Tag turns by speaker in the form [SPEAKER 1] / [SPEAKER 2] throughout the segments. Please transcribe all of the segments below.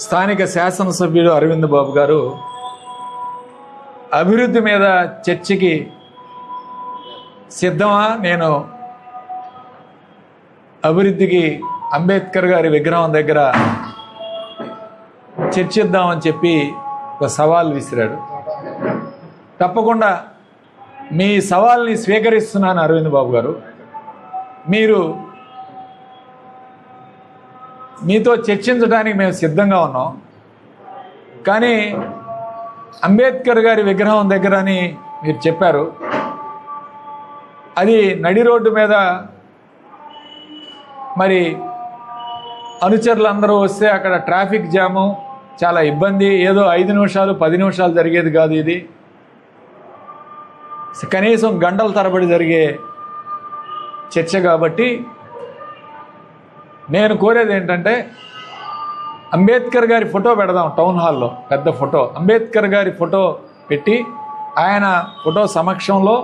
[SPEAKER 1] స్థానిక శాసనసభ్యుడు అరవింద్ బాబు గారు అభివృద్ధి మీద చర్చకి సిద్ధమా, నేను అభివృద్ధికి అంబేద్కర్ గారి విగ్రహం దగ్గర చర్చిద్దామని చెప్పి ఒక సవాల్ విసిరాడు. తప్పకుండా మీ సవాల్ని స్వీకరిస్తున్నాను అరవింద్ బాబు గారు. మీతో చర్చించడానికి మేము సిద్ధంగా ఉన్నాం. కానీ అంబేద్కర్ గారి విగ్రహం దగ్గర అని మీరు చెప్పారు. అది నడి రోడ్డు మీద మరి అనుచరులందరూ వస్తే అక్కడ ట్రాఫిక్ జాము, చాలా ఇబ్బంది. ఏదో 5 నిమిషాలు 10 నిమిషాలు జరిగేది కాదు. ఇది కనీసం గంటల తరబడి జరిగే చర్చ. కాబట్టి నేను కోరేది ఏంటంటే, అంబేద్కర్ గారి ఫోటో పెడదాం టౌన్ హాల్లో, పెద్ద ఫోటో, అంబేద్కర్ గారి ఫోటో పెట్టి ఆయన ఫోటో సమక్షంలో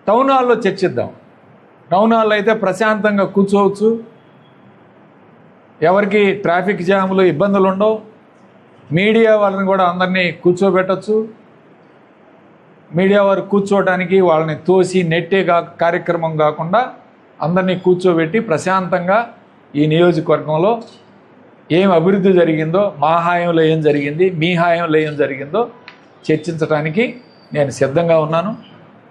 [SPEAKER 1] టౌన్ హాల్లో చర్చిద్దాం. టౌన్ హాల్లో అయితే ప్రశాంతంగా కూర్చోవచ్చు, ఎవరికి ట్రాఫిక్ జాములు ఇబ్బందులు ఉండవు. మీడియా వాళ్ళని కూడా అందరినీ కూర్చోబెట్టచ్చు. మీడియా వారు కూర్చోవడానికి వాళ్ళని తోసి నెట్టే కార్యక్రమం కాకుండా అందరినీ కూర్చోబెట్టి ప్రశాంతంగా ఈ నియోజకవర్గంలో ఏం అభివృద్ధి జరిగిందో, మా హాయంలో ఏం జరిగింది, మీ హాయంలో ఏం జరిగిందో చర్చించడానికి నేను సిద్ధంగా ఉన్నాను.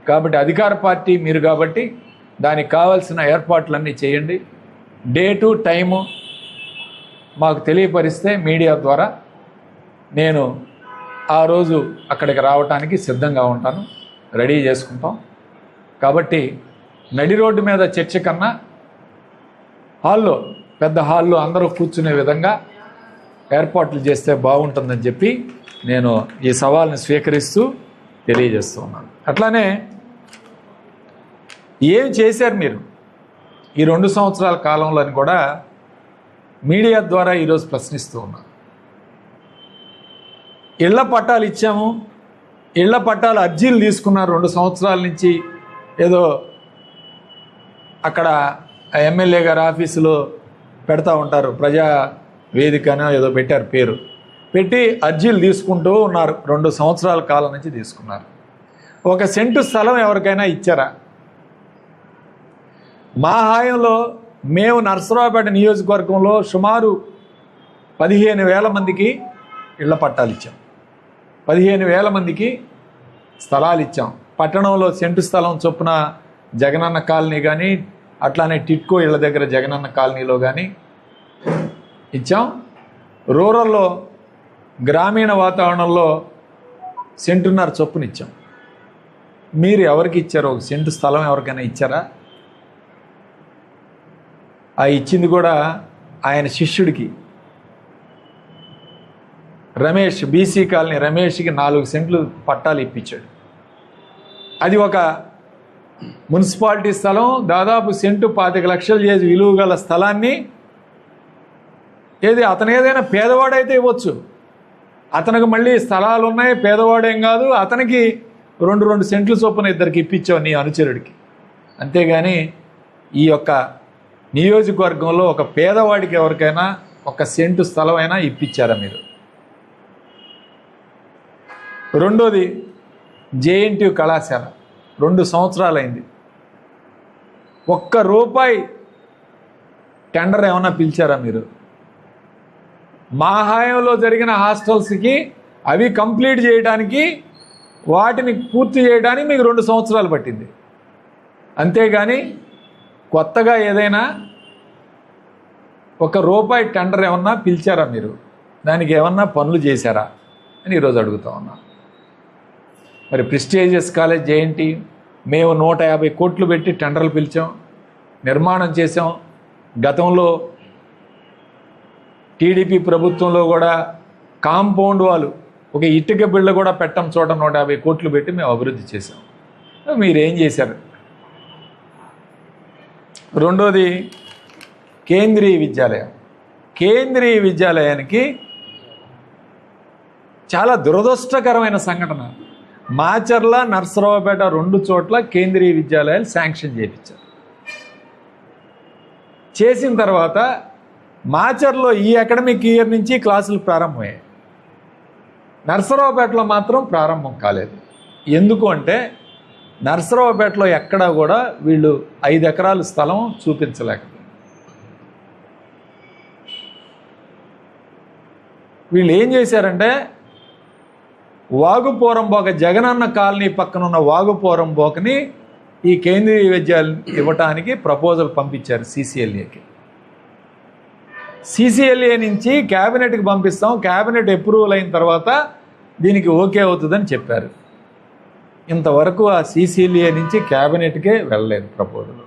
[SPEAKER 1] కాబట్టి అధికార పార్టీ మీరు కాబట్టి దానికి కావాల్సిన ఏర్పాట్లన్నీ చేయండి. డేటు టైము మాకు తెలియపరిస్తే మీడియా ద్వారా నేను ఆ రోజు అక్కడికి రావడానికి సిద్ధంగా ఉంటాను, రెడీ చేసుకుంటాం. కాబట్టి నడి రోడ్డు మీద చర్చ కన్నా హాల్లో, పెద్ద హాల్లో అందరూ కూర్చునే విధంగా ఏర్పాట్లు చేస్తే బాగుంటుందని చెప్పి నేను ఈ సవాల్ని స్వీకరిస్తూ తెలియజేస్తూ ఉన్నాను. అట్లానే ఏం చేశారు మీరు ఈ 2 సంవత్సరాల కాలంలో అని కూడా మీడియా ద్వారా ఈరోజు ప్రశ్నిస్తూ ఉన్నాను. ఇళ్ల పట్టాలు ఇచ్చాము, ఇళ్ల పట్టాలు అర్జీలు తీసుకున్నారు 2 సంవత్సరాల నుంచి. ఏదో అక్కడ ఎమ్మెల్యే గారి ఆఫీసులో పెడతా ఉంటారు, ప్రజా వేదికనో ఏదో పెట్టారు పేరు, పెట్టి అర్జీలు తీసుకుంటూ ఉన్నారు. 2 సంవత్సరాల కాలం నుంచి తీసుకున్నారు. 1 సెంటు స్థలం ఎవరికైనా ఇచ్చారా? మా హాయంలో మేము నర్సరావుపేట నియోజకవర్గంలో సుమారు 15,000 మందికి ఇళ్ల పట్టాలు ఇచ్చాం, 15,000 మందికి స్థలాలు ఇచ్చాం. పట్టణంలో సెంటు స్థలం చొప్పున జగనన్న కాలనీ కానీ, అట్లానే టిట్కో ఇళ్ల దగ్గర జగనన్న కాలనీలో కానీ ఇచ్చాం. రూరల్లో గ్రామీణ వాతావరణంలో సెంటున్నర చొప్పున ఇచ్చాం. మీరు ఎవరికి ఇచ్చారో 1 సెంటు స్థలం ఎవరికైనా ఇచ్చారా? ఆ ఇచ్చింది కూడా ఆయన శిష్యుడికి, రమేష్, బీసీ కాలనీ రమేష్కి 4 సెంట్లు పట్టాలు ఇప్పించాడు. అది ఒక మున్సిపాలిటీ స్థలం, దాదాపు సెంటు 25 లక్షలు చేసి విలువ గల స్థలాన్ని అతను ఏదైనా పేదవాడైతే ఇవ్వచ్చు. అతనికి మళ్ళీ స్థలాలు ఉన్నాయి, పేదవాడేం కాదు. అతనికి 2 సెంట్లు చొప్పున ఇద్దరికి ఇప్పించావు నీ అనుచరుడికి. అంతేగాని ఈ యొక్క నియోజకవర్గంలో ఒక పేదవాడికి ఎవరికైనా 1 సెంటు స్థలమైనా ఇప్పించారా మీరు? రెండోది, జేఎన్టీయూ కళాశాల 2 సంవత్సరాలైంది. 1 రూపాయి టెండర్ ఏమన్నా పిలిచారా మీరు? మా హాయంలో జరిగిన హాస్టల్స్కి అవి కంప్లీట్ చేయడానికి, వాటిని పూర్తి చేయడానికి మీకు 2 సంవత్సరాలు పట్టింది. అంతేగాని కొత్తగా ఏదైనా 1 రూపాయి టెండర్ ఏమన్నా పిలిచారా మీరు? దానికి ఏమన్నా పనులు చేశారా అని ఈరోజు అడుగుతా ఉన్నా. మరి ప్రెస్టీజియస్ కాలేజ్ జేఎన్టీ మేము 150 కోట్లు పెట్టి టెండర్లు పిలిచాం, నిర్మాణం చేసాం. గతంలో టీడీపీ ప్రభుత్వంలో కూడా కాంపౌండ్ వాళ్ళు ఒక ఇటుక బిళ్ళ కూడా పెట్టం చోట 150 కోట్లు పెట్టి మేము అభివృద్ధి చేసాం. మీరేం చేశారు? రెండోది, కేంద్రీయ విద్యాలయం. కేంద్రీయ విద్యాలయానికి చాలా దురదృష్టకరమైన సంఘటన. మాచర్ల, నర్సరావుపేట 2 చోట్ల కేంద్రీయ విద్యాలయాలు శాంక్షన్ చేయించారు. చేసిన తర్వాత మాచర్లో ఈ అకాడమిక్ ఇయర్ నుంచి క్లాసులు ప్రారంభమయ్యాయి. నర్సరావుపేటలో మాత్రం ప్రారంభం కాలేదు. ఎందుకు అంటే నర్సరావుపేటలో ఎక్కడా కూడా వీళ్ళు 5 ఎకరాల స్థలం చూపించలేకపోయారు. వీళ్ళు ఏం చేశారంటే వాగుపోరంబోక జగనన్న కాలనీ పక్కన ఉన్న వాగుపోరంబోకని ఈ కేంద్రీయ విద్యాలయం ఇవ్వటానికి ప్రపోజల్ పంపించారు CCLAకి. CCLA నుంచి క్యాబినెట్కి పంపిస్తాం, క్యాబినెట్ అప్రూవల్ అయిన తర్వాత దీనికి ఓకే అవుతుందని చెప్పారు. ఇంతవరకు ఆ CCLA నుంచి క్యాబినెట్కే వెళ్ళలేదు ప్రపోజల్.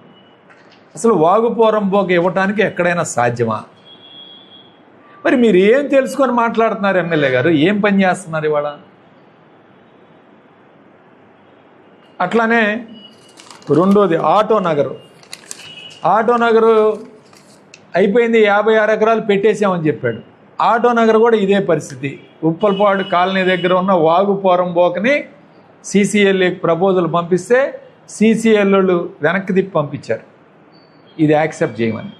[SPEAKER 1] అసలు వాగుపోరంబోక ఇవ్వటానికి ఎక్కడైనా సాధ్యమా? మరి మీరు ఏం తెలుసుకొని మాట్లాడుతున్నారు ఎమ్మెల్యే గారు? ఏం పని చేస్తున్నారు ఇవాళ? అట్లానే రెండోది ఆటో నగరు అయిపోయింది, 56 ఎకరాలు పెట్టేసామని చెప్పాడు. ఆటో నగర్ కూడా ఇదే పరిస్థితి. ఉప్పల్పాడు కాలనీ దగ్గర ఉన్న వాగుపోరంబోకని CCLAకి ప్రపోజల్ పంపిస్తే CCL వెనక్కి తిప్పి పంపించారు, ఇది యాక్సెప్ట్ చేయమని.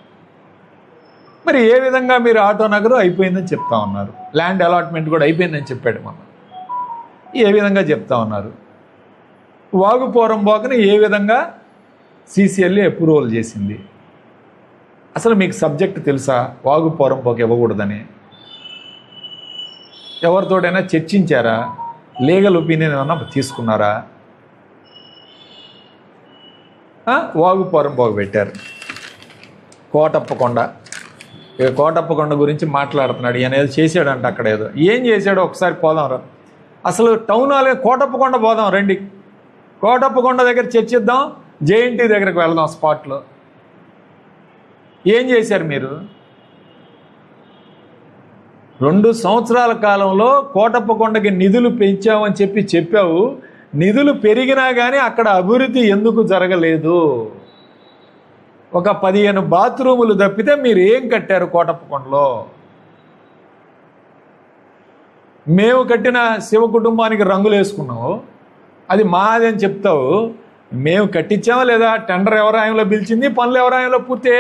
[SPEAKER 1] మరి ఏ విధంగా మీరు ఆటో నగరు అయిపోయిందని చెప్తా ఉన్నారు, ల్యాండ్ అలాట్మెంట్ కూడా అయిపోయిందని చెప్పాడు మొన్న, ఏ విధంగా చెప్తా ఉన్నారు? వాగుపోరంబోకని ఏ విధంగా CCLA అప్రూవల్ చేసింది? అసలు మీకు సబ్జెక్ట్ తెలుసా? వాగుపోరంబోక ఇవ్వకూడదని ఎవరితోటైనా చర్చించారా? లీగల్ ఒపీనియన్ ఏమన్నా తీసుకున్నారా? వాగుపోరంబోక పెట్టారు. కోటప్పకొండ గురించి మాట్లాడుతున్నాడు. ఈయన ఏదో చేశాడంట అక్కడ, ఏదో ఏం చేశాడో ఒకసారి పోదాం రా. అసలు టౌన్ హాల్ కోటప్పకొండ పోదాం రండి, కోటప్పకొండ దగ్గర చర్చిద్దాం, JNT దగ్గరకు వెళ్దాం స్పాట్లో. ఏం చేశారు మీరు? 2 సంవత్సరాల కాలంలో కోటప్పకొండకి నిధులు పెంచామని చెప్పావు. నిధులు పెరిగినా కానీ అక్కడ అభివృద్ధి ఎందుకు జరగలేదు? ఒక 15 బాత్రూములు తప్పితే మీరు ఏం కట్టారు కోటప్పకొండలో? మేము కట్టిన శివ కుటుంబానికి రంగులు వేసుకున్నావు, అది మాది అని చెప్తావు. మేము కట్టించామా లేదా? టెండర్ ఎవరాయంలో పిలిచింది, పనులు ఎవరాయంలో పూర్తే?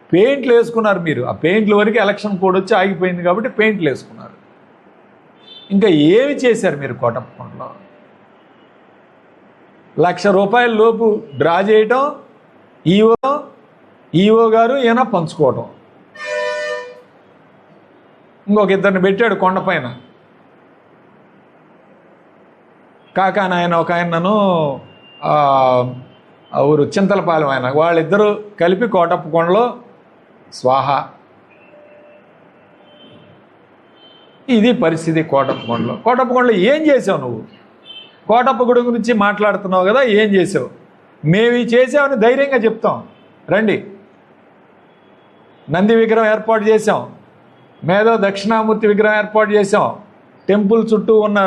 [SPEAKER 1] పెయింట్లు వేసుకున్నారు మీరు. ఆ పెయింట్ల వరకు ఎలక్షన్ కోడ్ వచ్చి ఆగిపోయింది కాబట్టి పెయింట్లు వేసుకున్నారు. ఇంకా ఏమి చేశారు మీరు కోటప్పకొండలో? ₹1,00,000 లోపు డ్రా చేయటం, ఈఓ గారు ఈయన పంచుకోవటం. ఇంకొక 2 పెట్టాడు కొండపైన, కాకాని ఆయన, ఒక ఆయనను ఊరు చింతలపాలెం ఆయన, వాళ్ళిద్దరూ కలిపి కోటప్పకొండలో స్వాహా. ఇది పరిస్థితి కోటప్పకొండలో ఏం చేసావు నువ్వు? కోటప్పగుడి గురించి మాట్లాడుతున్నావు కదా, ఏం చేసావు? మేము చేసామని ధైర్యంగా చెప్తాం రండి. నంది విగ్రహం ఏర్పాటు చేసాం, మేధో దక్షిణామూర్తి విగ్రహం ఏర్పాటు చేసాం, టెంపుల్ చుట్టూ ఉన్న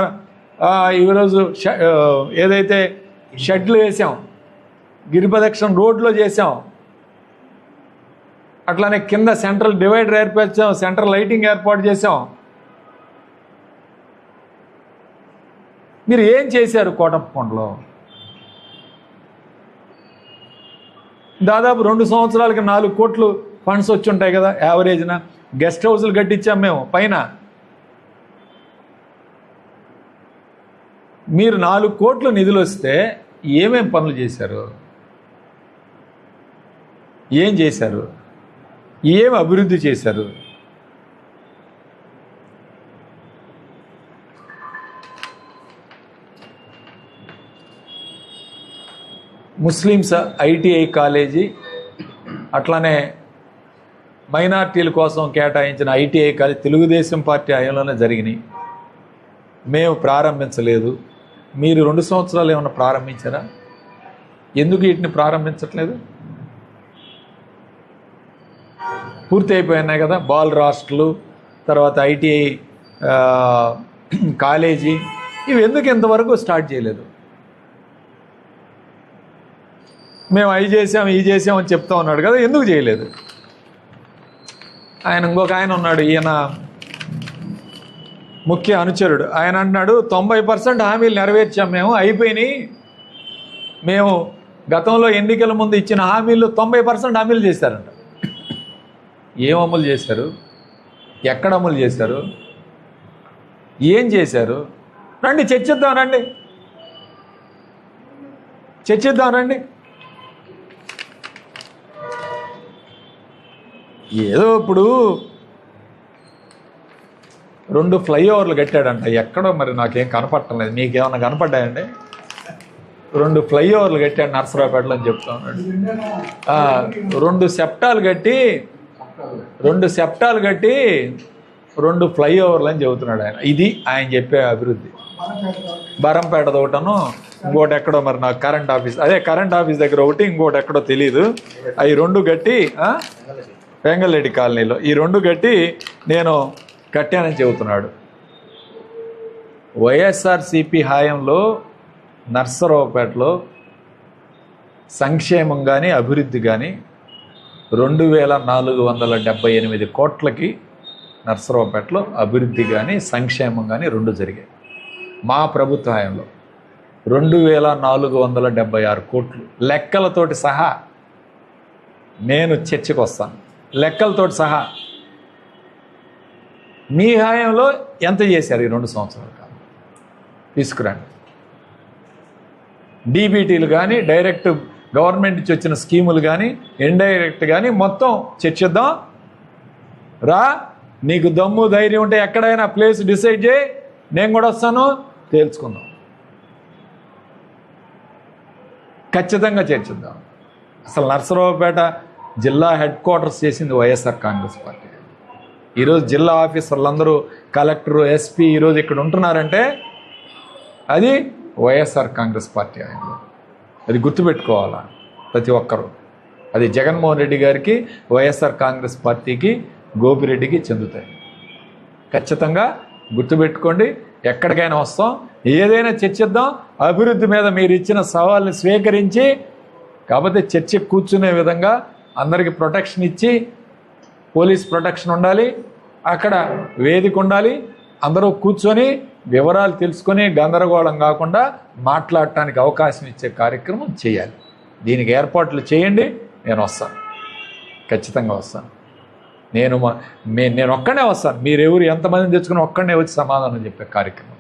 [SPEAKER 1] ఈరోజు ఏదైతే షెడ్లు వేసాం, గిరిప్రదక్షిణ రోడ్లో చేసాం, అట్లానే కింద సెంట్రల్ డివైడర్ ఏర్పాటు చేసాం, సెంట్రల్ లైటింగ్ ఏర్పాటు చేసాం. మీరు ఏం చేశారు కోటప్పకొండలో? దాదాపు 2 సంవత్సరాలకి 4 కోట్లు ఫండ్స్ వచ్చి ఉంటాయి కదా యావరేజ్న. గెస్ట్ హౌస్లు కట్టించాం మేము పైన. మీరు 4 కోట్లు నిధులు వస్తే ఏమేం పనులు చేశారు? ఏం చేశారు? ఏం అభివృద్ధి చేశారు? ముస్లిమ్స్ ITI కాలేజీ, అట్లానే మైనార్టీల కోసం కేటాయించిన ITI కాలేజీ తెలుగుదేశం పార్టీ హయాంలోనే జరిగినాయి. మేము ప్రారంభించలేదు. మీరు 2 సంవత్సరాలు ఏమైనా ప్రారంభించారా? ఎందుకు వీటిని ప్రారంభించట్లేదు? పూర్తి అయిపోయినాయి కదా బాల్ హాస్టలు, తర్వాత ITI కాలేజీ, ఇవి ఎందుకు ఇంతవరకు స్టార్ట్ చేయలేదు? మేము అవి చేసాం ఈ చేసామని చెప్తా ఉన్నాడు కదా, ఎందుకు చేయలేదు? ఆయన ఇంకొక ఆయన ఉన్నాడు, ఈయన ముఖ్య అనుచరుడు, ఆయన అంటున్నాడు 90% హామీలు నెరవేర్చాం, మేము అయిపోయినాయి, మేము గతంలో ఎన్నికల ముందు ఇచ్చిన హామీలు 90% హామీలు చేశారంట. ఏం అమలు చేశారు? ఎక్కడ అమలు చేశారు? ఏం చేశారు? రండి చర్చిద్దాం, రండి చర్చిద్దాం, రండి. ఏదో ఇప్పుడు 2 ఫ్లైఓవర్లు కట్టాడంట, ఎక్కడో మరి నాకేం కనపడటం లేదు. మీకేమన్నా కనపడ్డాయండి? 2 ఫ్లైఓవర్లు కట్టాడు నర్సరావుపేటలో అని చెప్తా ఉన్నాడు. 2 సెప్టాలు కట్టి 2 ఫ్లైఓవర్లు అని చెబుతున్నాడు ఆయన. ఇది ఆయన చెప్పే అభివృద్ధి. బరంపేట ఒకటను, ఇంకోటి ఎక్కడో మరి నాకు కరెంట్ ఆఫీస్ దగ్గర ఒకటి, ఇంకోటి ఎక్కడో తెలీదు. అవి 2 కట్టి వెంగళరెడ్డి కాలనీలో ఈ 2 కట్టి నేను కట్టానని చెబుతున్నాడు. వైఎస్ఆర్సిపి హయాంలో నర్సరావుపేటలో సంక్షేమం కానీ అభివృద్ధి కానీ 2478 కోట్లకి నర్సరావుపేటలో అభివృద్ధి కానీ సంక్షేమం కానీ 2 జరిగాయి. మా ప్రభుత్వ హయాంలో 2476 కోట్లు లెక్కలతోటి సహా. నేను చర్చకు వస్తాను లెక్కలతోటి సహా. మీ హయాంలో ఎంత చేశారు ఈ 2 సంవత్సరాల కాలం? తీసుకురండి. డీబీటీలు కానీ, డైరెక్ట్ గవర్నమెంట్ నుంచి వచ్చిన స్కీములు కానీ, ఇండైరెక్ట్ కానీ మొత్తం చర్చిద్దాం రా. నీకు దమ్ము ధైర్యం ఉంటే ఎక్కడైనా ప్లేస్ డిసైడ్ చేయి, నేను కూడా వస్తాను, తేల్చుకుందాం. ఖచ్చితంగా చర్చిద్దాం. అసలు నర్సరావుపేట జిల్లా హెడ్ క్వార్టర్స్ చేసింది వైఎస్ఆర్ కాంగ్రెస్ పార్టీ. ఈరోజు జిల్లా ఆఫీసర్లందరూ, కలెక్టరు, ఎస్పీ ఈరోజు ఇక్కడ ఉంటున్నారంటే అది వైఎస్ఆర్ కాంగ్రెస్ పార్టీ ఆయనలో. అది గుర్తుపెట్టుకోవాలా ప్రతి ఒక్కరూ. అది జగన్మోహన్ రెడ్డి గారికి, వైఎస్ఆర్ కాంగ్రెస్ పార్టీకి, గోపిరెడ్డికి చెందుతాయి. ఖచ్చితంగా గుర్తుపెట్టుకోండి. ఎక్కడికైనా వస్తాం, ఏదైనా చర్చిద్దాం. అభివృద్ధి మీద మీరు ఇచ్చిన సవాల్ని స్వీకరించి, కాకపోతే చర్చకు కూర్చునే విధంగా అందరికీ ప్రొటెక్షన్ ఇచ్చి, పోలీస్ ప్రొటెక్షన్ ఉండాలి, అక్కడ వేదిక ఉండాలి, అందరూ కూర్చొని వివరాలు తెలుసుకొని గందరగోళం కాకుండా మాట్లాడటానికి అవకాశం ఇచ్చే కార్యక్రమం చేయాలి. దీనికి ఏర్పాట్లు చేయండి, నేను వస్తాను, ఖచ్చితంగా వస్తాను. నేను ఒక్కడే వస్తాను. మీరెవరు ఎంతమందిని తెచ్చుకుని ఒక్కడే వచ్చి సమాధానం చెప్పే కార్యక్రమం.